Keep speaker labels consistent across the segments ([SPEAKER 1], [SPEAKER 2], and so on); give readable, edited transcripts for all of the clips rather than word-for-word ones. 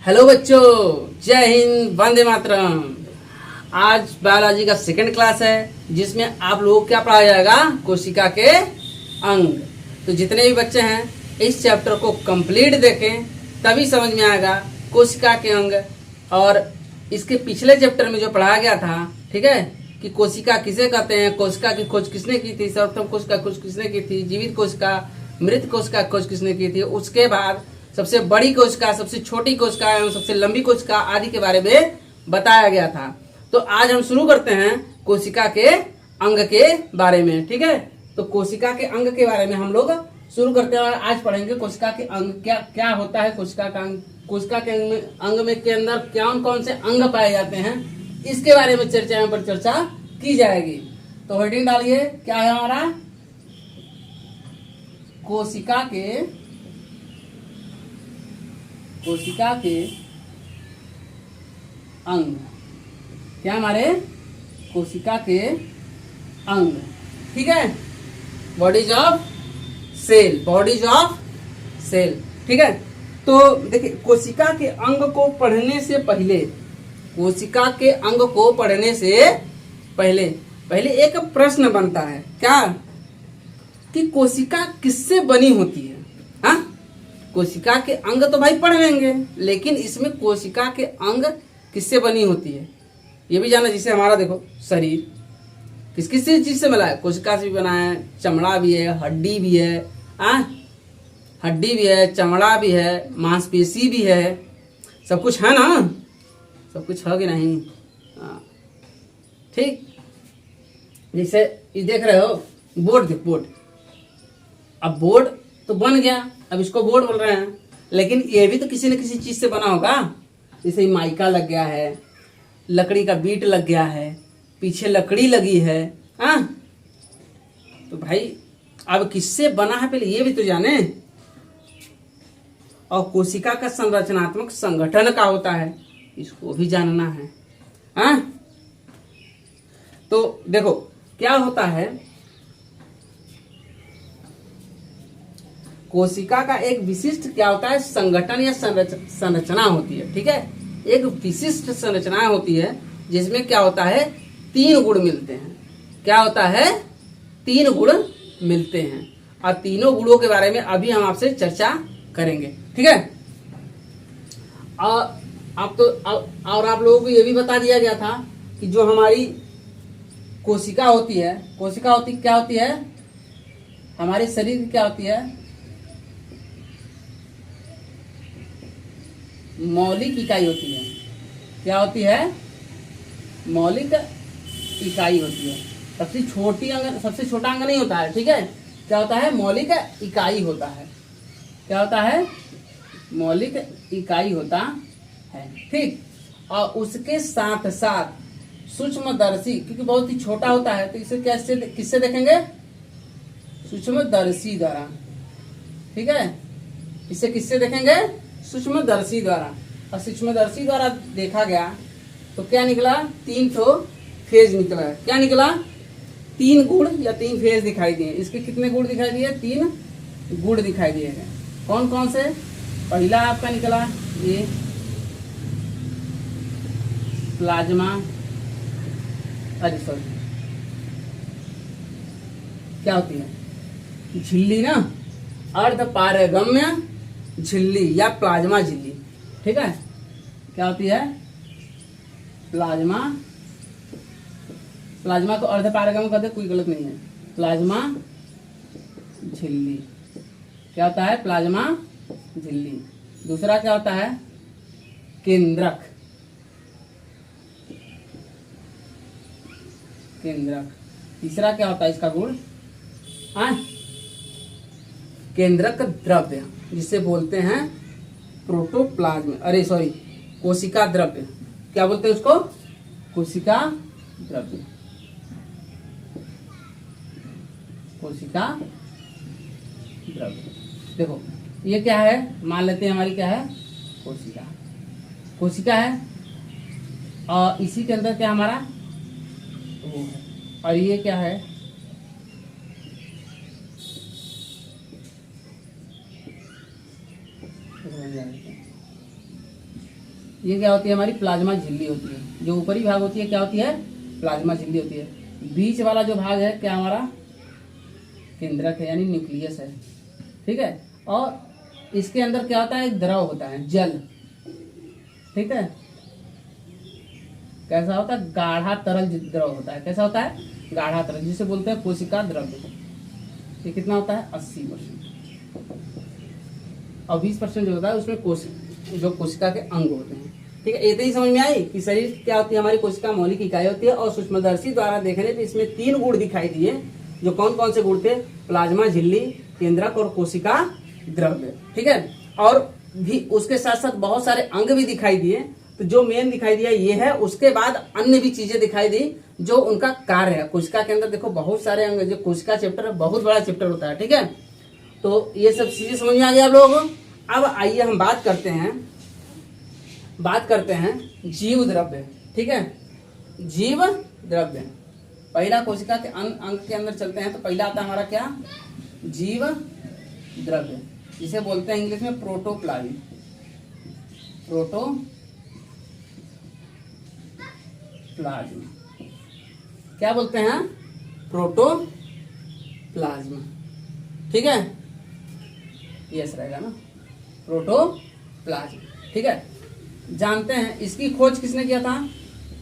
[SPEAKER 1] Hello बच्चों, जय हिंद, वंदे मातरम। आज बायोलॉजी का सेकंड क्लास है जिसमें आप लोगों को क्या पढ़ाया जाएगा, कोशिका के अंग। तो जितने भी बच्चे हैं इस चैप्टर को कंप्लीट देखें तभी समझ में आएगा कोशिका के अंग। और इसके पिछले चैप्टर में जो पढ़ाया गया था, ठीक है, कि कोशिका किसे कहते हैं, कोशिका की खोज किसने की थी, सर्वप्रथम कोशिका खोज किसने की थी, जीवित कोशिका, मृत कोशिका खोज किसने की थी, उसके बाद सबसे बड़ी कोशिका, सबसे छोटी कोशिका एवं सबसे लंबी कोशिका आदि के बारे में बताया गया था। तो आज हम शुरू करते हैं कोशिका के अंग के बारे में, ठीक है। तो कोशिका के अंग के बारे में हम लोग शुरू करते हैं और आज पढ़ेंगे कोशिका के अंग क्या क्या होता है। कोशिका का अंग, कोशिका के अंग में के अंदर कौन कौन से अंग पाए जाते हैं, इसके बारे में चर्चा की जाएगी। तो हेडिंग डालिए, क्या है हमारा, कोशिका के अंग। क्या हमारे कोशिका के अंग, ठीक है। बॉडीज ऑफ सेल, ठीक है। तो देखिए, कोशिका के अंग को पढ़ने से पहले, कोशिका के अंग को पढ़ने से पहले एक प्रश्न बनता है, क्या, कि कोशिका किससे बनी होती है। हाँ, कोशिका के अंग तो भाई पढ़ लेंगे, लेकिन इसमें कोशिका के अंग किससे बनी होती है ये भी जाना। जिसे हमारा देखो शरीर किस किस चीज से बना है, कोशिका से भी बना है, चमड़ा भी है, हड्डी भी है, हड्डी भी है, चमड़ा भी है, मांसपेशी भी है, सब कुछ है ना, सब कुछ है कि नहीं। ठीक, जैसे ये देख रहे हो बोर्ड, अब बोर्ड तो बन गया, अब इसको बोर्ड बोल रहे हैं, लेकिन ये भी तो किसी न किसी चीज से बना होगा। जैसे माइका लग गया है, लकड़ी का बीट लग गया है, पीछे लकड़ी लगी है, हाँ। तो भाई अब किससे बना है पहले ये भी तो जाने। और कोशिका का संरचनात्मक संगठन का होता है, इसको भी जानना है, हाँ। तो देखो क्या होता है, कोशिका का एक विशिष्ट क्या होता है, संगठन या संरचना होती है, ठीक है। एक विशिष्ट संरचना होती है जिसमें क्या होता है, 3 गुण मिलते हैं। क्या होता है, 3 गुण मिलते हैं, और तीनों गुणों के बारे में अभी हम आपसे चर्चा करेंगे, ठीक है। और आप लोगों को ये भी बता दिया गया था कि जो हमारी कोशिका होती है, क्या होती है, हमारे शरीर की क्या होती है, मौलिक इकाई होती है। क्या होती है, मौलिक इकाई होती है। सबसे छोटा अंग नहीं होता है, ठीक है। क्या होता है, मौलिक इकाई होता है। क्या होता है, मौलिक इकाई होता है, ठीक। और उसके साथ साथ सूक्ष्मदर्शी, क्योंकि बहुत ही छोटा होता है तो इसे किससे देखेंगे, सूक्ष्मदर्शी द्वारा, ठीक है। इसे किससे देखेंगे, सूक्ष्मदर्शी द्वारा। और सूक्ष्मदर्शी द्वारा देखा गया तो क्या निकला, 3 तो फेज निकला है। क्या निकला, 3 गुण या 3 फेज दिखाई दिए। इसके कितने गुण दिखाई दिए, 3 गुण दिखाई दिए गए। कौन कौन से, पहला आपका निकला ये प्लाज्मा, सॉरी क्या होती है, झिल्ली ना, अर्धपारगम्य झिल्ली या प्लाज्मा झिल्ली, ठीक है। क्या होती है, प्लाज्मा को अर्धपारगम्य कहते, कोई गलत नहीं है, प्लाज्मा झिल्ली। क्या होता है, प्लाज्मा झिल्ली। दूसरा क्या होता है, केंद्रक। तीसरा क्या होता है इसका गुण, केंद्रक द्रव्य, जिसे बोलते हैं प्रोटोप्लाज्म, कोशिका द्रव्य। क्या बोलते हैं उसको, कोशिका द्रव्य। देखो ये क्या है, मान लेते हैं हमारी क्या है, कोशिका है, और इसी के अंदर क्या हमारा वो है, और ये क्या है, ये क्या होती है हमारी प्लाज्मा झिल्ली होती है। जो ऊपरी भाग होती है क्या होती है, प्लाज्मा झिल्ली होती है। बीच वाला जो भाग है क्या हमारा केंद्रक है यानी न्यूक्लियस है, ठीक है। और इसके अंदर क्या होता है, एक द्रव होता है जल, ठीक है। कैसा होता है, गाढ़ा तरल द्रव होता है। कैसा होता है, गाढ़ा तरल, जिसे बोलते हैं कोशिका द्रव्य। ये कितना होता है 80%। और 20% जो होता है उसमें जो कोशिका के अंग होते हैं, ठीक है। इतनी समझ में आई कि शरीर क्या होती है, हमारी कोशिका मौलिक इकाई होती है। और सूक्ष्मदर्शी द्वारा देखने पे इसमें 3 गुण दिखाई दिए, जो कौन कौन से गुण थे, प्लाज्मा झिल्ली, केंद्रक और कोशिका द्रव्य, ठीक है। और भी उसके साथ साथ बहुत सारे अंग भी दिखाई दिए। तो जो मेन दिखाई दिया ये है, उसके बाद अन्य भी चीजें दिखाई दी जो उनका कार्य है। कोशिका के अंदर देखो बहुत सारे अंग, जो कोशिका चैप्टर है बहुत बड़ा चैप्टर होता है, ठीक है। तो ये सब चीजें समझ में आ गया आप लोगों को। अब आइए हम बात करते हैं जीव द्रव्य, ठीक है। जीव द्रव्य, पहला कोशिका के अंग के अंदर चलते हैं। तो पहला आता है हमारा क्या, जीव द्रव्य, जिसे बोलते हैं इंग्लिश में प्रोटोप्लाज्म। प्रोटोप्लाज्म क्या बोलते हैं, प्रोटोप्लाज्म, ठीक है। यस रहेगा ना, प्रोटोप्लाज्म, ठीक है। जानते हैं इसकी खोज किसने किया था,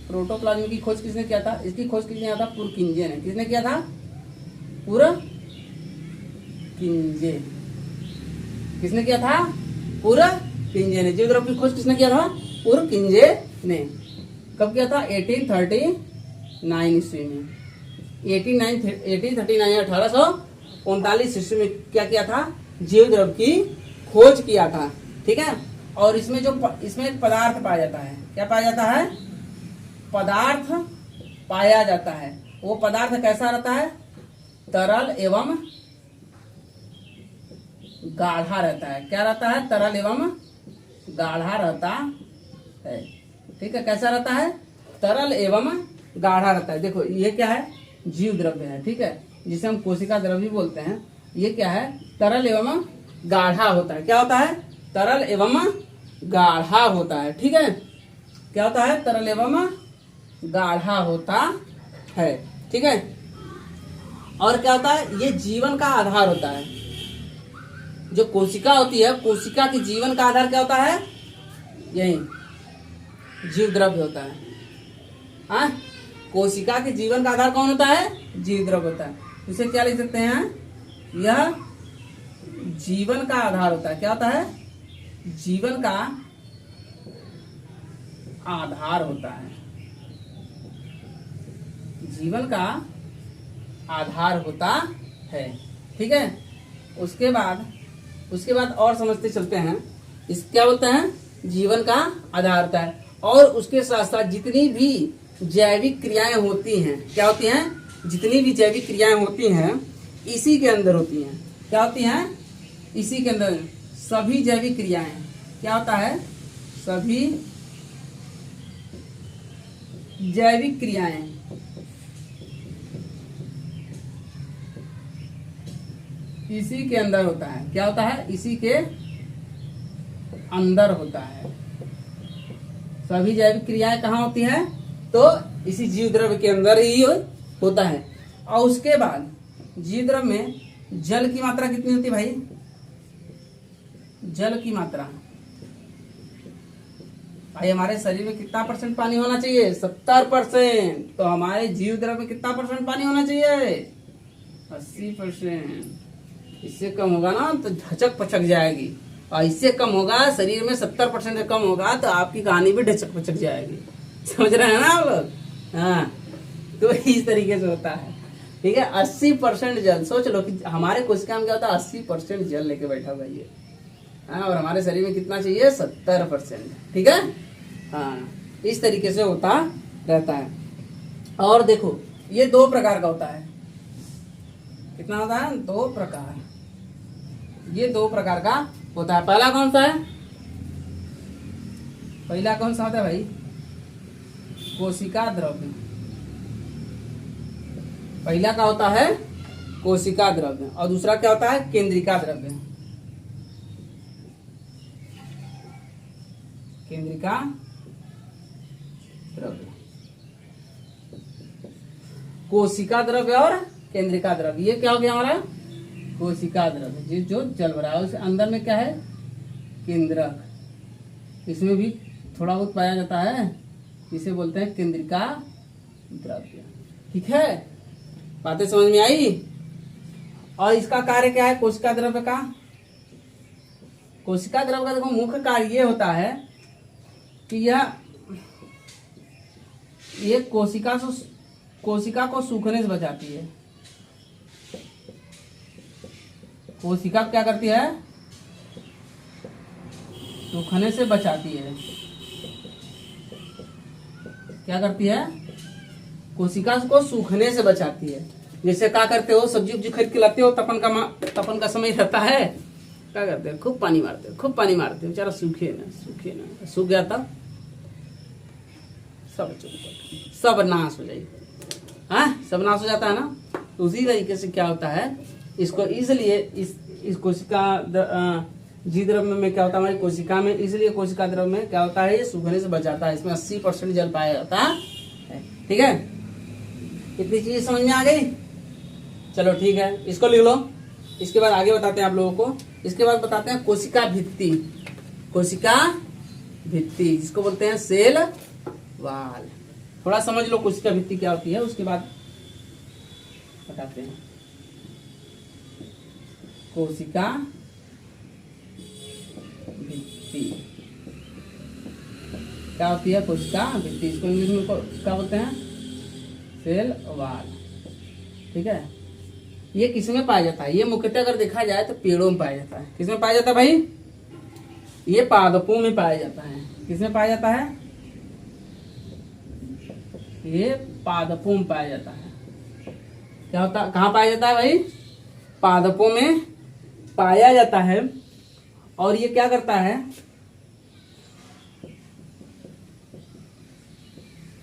[SPEAKER 1] प्रोटोप्लाज्म की खोज किसने किया था, इसकी खोज किसने किया था, पुरकिंजे ने। किसने किया था, पुरकिंजे। किसने किया था, पुरकिंजे ने। जीव द्रव्य की खोज किसने किया था, पुरकिंजे ने। कब किया था, 1839 ईस्वी में। 1839 1839 ईस्वी में क्या किया था, जीव द्रव्य की खोज किया था, ठीक है। और इसमें एक पदार्थ पाया जाता है। क्या पाया जाता है, पदार्थ पाया जाता है। वो पदार्थ कैसा रहता है, तरल एवं गाढ़ा रहता है। क्या रहता है, तरल एवं गाढ़ा रहता है, ठीक है। कैसा रहता है, तरल एवं गाढ़ा रहता है। देखो ये क्या है, जीव द्रव्य है, ठीक है, जिसे हम कोशिका द्रव्य बोलते हैं। ये क्या है, तरल एवं गाढ़ा होता है। क्या होता है, तरल एवं गाढ़ा होता है, ठीक है। क्या होता है, तरल एवं गाढ़ा होता है, ठीक है। और क्या होता है, ये जीवन का आधार होता है। जो कोशिका होती है, कोशिका के जीवन का आधार क्या होता है, यही जीव द्रव्य होता है। हाँ, कोशिका के जीवन का आधार कौन होता है, जीव द्रव्य होता है। इसे क्या लिख सकते हैं, यह जीवन का आधार होता है। क्या होता है, जीवन का आधार होता है। जीवन का आधार होता है, ठीक है। उसके बाद और समझते चलते हैं। इस क्या बोलते हैं, जीवन का आधार होता है। और उसके साथ साथ जितनी भी जैविक क्रियाएं होती हैं, क्या होती हैं, जितनी भी जैविक क्रियाएं होती हैं इसी के अंदर होती हैं। क्या होती हैं, इसी के अंदर सभी जैविक क्रियाएं। क्या होता है, सभी जैविक क्रियाएं इसी के अंदर होता है। क्या होता है, इसी के अंदर होता है। सभी जैविक क्रियाएं कहाँ होती हैं, तो इसी जीव द्रव्य के अंदर ही होता है। और उसके बाद जीव द्रव्य में जल की मात्रा कितनी होती है भाई, जल की मात्रा भाई, हमारे शरीर में कितना % पानी होना चाहिए, 70%। तो हमारे जीव द्रव्य में कितना % पानी होना चाहिए, 80%। इससे कम होगा ना तो ढचक पचक जाएगी, और इससे कम होगा, शरीर में 70% से कम होगा तो आपकी कहानी भी ढचक पचक जाएगी। समझ रहे हैं ना आप लोग, हाँ। तो इस तरीके से होता है, ठीक है। 80% जल, सोच लो कि हमारे कोशिका में क्या होता है, 80% जल लेके बैठा हुआ ये, हाँ। और हमारे शरीर में कितना चाहिए, 70%, ठीक है, हाँ। इस तरीके से होता रहता है। और देखो ये 2 प्रकार का होता है। कितना होता है, 2 प्रकार। ये 2 प्रकार का होता है। पहला कौन सा है, पहला कौन सा होता है भाई, कोशिका द्रव्य। पहला का होता है कोशिका द्रव्य, और दूसरा क्या होता है, केंद्रिका द्रव्य। केंद्रिका कोशिका द्रव्य और केंद्रिका द्रव्य। ये क्या हो गया हमारा कोशिका द्रव्य, जो जल भरा है। उस अंदर में क्या है केंद्रक, इसमें भी थोड़ा बहुत पाया जाता है, इसे बोलते हैं केंद्रिका द्रव्य। ठीक है, बातें समझ में आई। और इसका कार्य क्या है कोशिका द्रव्य का? कोशिका द्रव्य का देखो मुख्य कार्य ये होता है कि ये कोशिका को सूखने से बचाती है। कोशिका क्या करती है? सूखने से बचाती है। क्या करती है? कोशिका को सूखने से बचाती है। जैसे क्या करते हो, सब्जी उब्जी खरीद के लाते हो, तपन का समय रहता है, क्या करते हो? खूब पानी मारते हो, बेचारा सूखे ना, सूख गया तब सब नाश हो जाएगा। हाँ, सब नाश हो जाता है ना। तो उसी तरीके से क्या होता है, इसको इसलिए इस कोशिका जी द्रव्य में क्या होता है, हमारी कोशिका में, इसलिए कोशिका द्रव्य में क्या होता है, ये सूखने से बचाता है। इसमें 80% जल पाया जाता है। ठीक है, इतनी चीज समझ में आ गई? चलो ठीक है, इसको लिख लो। इसके बाद आगे बताते हैं आप लोगों को। इसके बाद बताते हैं कोशिका भित्ति। कोशिका भित्ति जिसको बोलते हैं सेल वाल। थोड़ा समझ लो कोशिका भित्ति क्या होती है, उसके बाद बताते हैं। कोशिका भित्ति क्या होती है? कोशिका भित्ति, इसको इंग्लिश में क्या बोलते हैं? Cell wall. ठीक है, ये किसमें पाया जाता है? ये मुख्यतः अगर देखा जाए तो पेड़ों में पाया जाता है। किसमें पाया जाता है भाई? ये पादपों में पाया जाता है। किसमें पाया जाता है? ये पादपों में पाया जाता है। क्या होता, कहाँ पाया जाता है भाई? पादपों में पाया जाता है। और ये क्या करता है?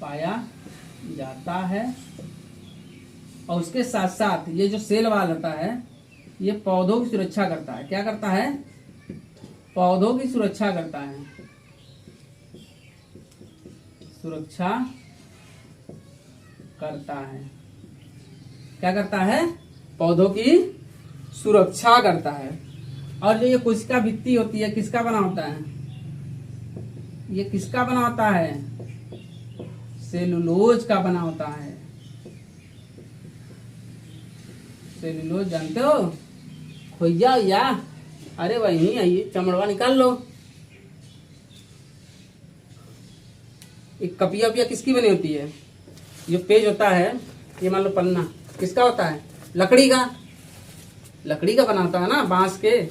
[SPEAKER 1] पाया जाता है। और उसके साथ साथ ये जो सेल वाल होता है, ये पौधों की सुरक्षा करता है। क्या करता है? पौधों की सुरक्षा करता है। सुरक्षा करता है। क्या करता है? पौधों की सुरक्षा करता है। और जो ये कोशिका भित्ति होती है, किसका बना होता है? ये किसका बना होता है? सेलुलोज का बना होता है। सेलुलोज जानते हो? खोइया या अरे वही आइए, चमड़वा निकाल लो। एक कपिया उपिया किसकी बनी होती है? जो पेज होता है, ये मान लो पन्ना, किसका होता है? लकड़ी का। लकड़ी का बना होता है ना, बांस के।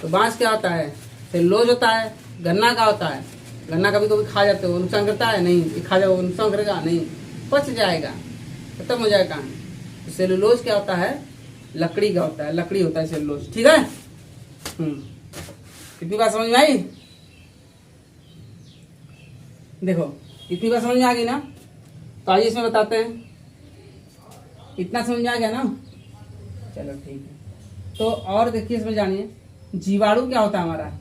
[SPEAKER 1] तो बांस क्या होता है? सेलुलोज होता है। गन्ना का होता है। गन्ना कभी कभी खा जाते हो, नुकसान करता है? नहीं। खा जाओ नुकसान करेगा? नहीं, पच जाएगा, खत्म हो जाएगा। तो सेलुलोज क्या होता है? लकड़ी का होता है। लकड़ी होता है सेलुलोज। ठीक है, कितनी बात समझ में आई? देखो इतनी बात समझ में आ गई ना, तो आइए इसमें बताते हैं। इतना समझ में आ गया ना? चलो ठीक है। तो और देखिए इसमें जानिए, जीवाणु क्या होता है हमारा?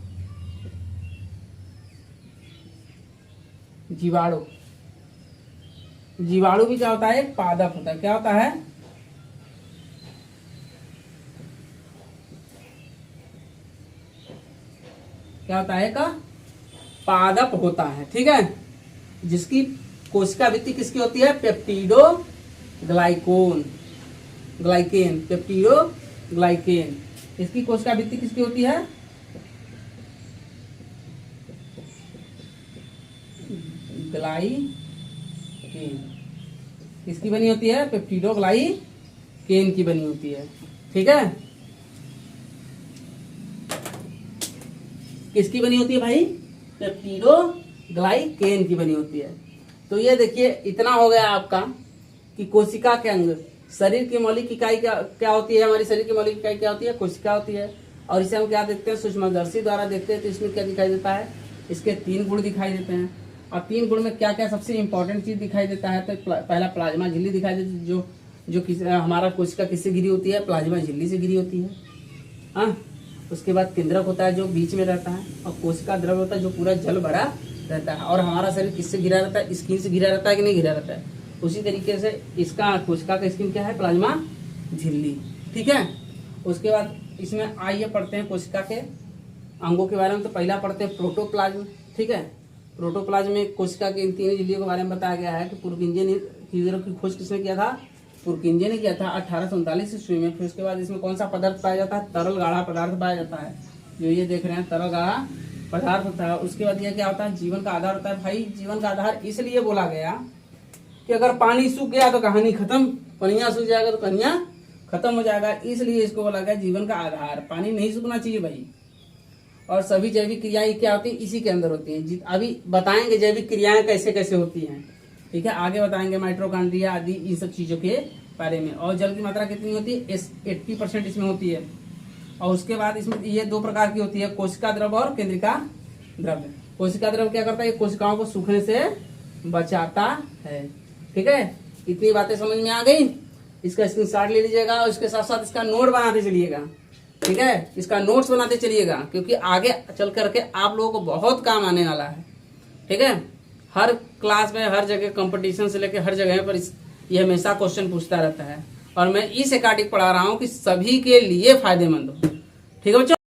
[SPEAKER 1] जीवाणु, जीवाणु भी क्या होता है? एक पादप होता है। क्या होता है? क्या होता है? का पादप होता है। ठीक है, जिसकी कोशिका भित्ति किसकी होती है? पेप्टिडो ग्लाइकोन, ग्लाइकेन, पेप्टिडो ग्लाइकेन। इसकी कोशिका भित्ति किसकी होती है? ग्लाइकेन। किसकी बनी होती है? पेप्टिडो ग्लाइकेन की बनी होती है। ठीक है, किसकी बनी होती है भाई? पेप्टिडो ग्लाइकेन की बनी होती है। तो ये देखिए इतना हो गया आपका कि कोशिका के अंग। शरीर की मौलिक इकाई क्या होती है? हमारी शरीर की मौलिक इकाई क्या होती है? कोशिका होती है। और इसे हम क्या देखते हैं? सूक्ष्मदर्शी द्वारा देखते हैं। तो इसमें क्या दिखाई देता है? इसके 3 गुण दिखाई देते हैं। और 3 गुण में क्या क्या सबसे इंपॉर्टेंट चीज दिखाई देता है? तो पहला प्लाज्मा झिल्ली दिखाई देती है। जो हमारा कोशिका किससे घिरी होती है? प्लाज्मा झिल्ली से घिरी होती है। हाँ, उसके बाद केंद्रक होता है जो बीच में रहता है। और कोशिका द्रव्य होता है जो पूरा जल भरा रहता है। और हमारा शरीर किससे घिरा रहता है? स्किन से घिरा रहता है कि नहीं घिरा रहता है? उसी तरीके से इसका कोशिका का स्कीम क्या है, प्लाज्मा झिल्ली। ठीक है, उसके बाद इसमें आइए पढ़ते हैं कोशिका के अंगों के बारे में। तो पहला पढ़ते हैं प्रोटोप्लाज्म। ठीक है, प्रोटोप्लाज्म में कोशिका के इन तीनों झिल्लियों के बारे में बताया गया है कि पुरकिंजे की खोज किसने किया था, पुरकिंजे ने किया था 1839 ईस्वी में। फिर उसके बाद इसमें कौन सा पदार्थ पाया जाता है, तरल गाढ़ा पदार्थ पाया जाता है, जो ये देख रहे हैं तरल गाढ़ा पदार्थ होता है। उसके बाद ये क्या होता है, जीवन का आधार होता है। भाई जीवन का आधार इसलिए बोला गया कि अगर पानी सूख गया तो कहानी खत्म, पनिया सूख जाएगा तो कहानियां खत्म हो जाएगा, इसलिए इसको बोला गया जीवन का आधार। पानी नहीं सूखना चाहिए भाई। और सभी जैविक क्रियाएं क्या होती है, इसी के अंदर होती हैं। अभी बताएंगे जैविक क्रियाएं कैसे कैसे होती हैं। ठीक है, आगे बताएंगे माइटोकॉन्ड्रिया आदि इन सब चीजों के बारे में। और जल की मात्रा कितनी होती है, 80% इसमें होती है। और उसके बाद इसमें ये दो प्रकार की होती है, कोशिका द्रव और केंद्रिका द्रव। कोशिका द्रव क्या करता है, ये कोशिकाओं को सूखने से बचाता है। ठीक है, इतनी बातें समझ में आ गई। इसका स्क्रीनशॉट ले लीजिएगा और इसके साथ साथ इसका नोट बनाते चलिएगा। ठीक है, इसका नोट्स बनाते चलिएगा, क्योंकि आगे चल करके आप लोगों को बहुत काम आने वाला है। ठीक है, हर क्लास में हर जगह कंपटीशन से लेकर हर जगह पर ये हमेशा क्वेश्चन पूछता रहता है, और मैं इस अकॉर्डिंग पढ़ा रहा हूँ कि सभी के लिए फायदेमंद हो। ठीक है बच्चों।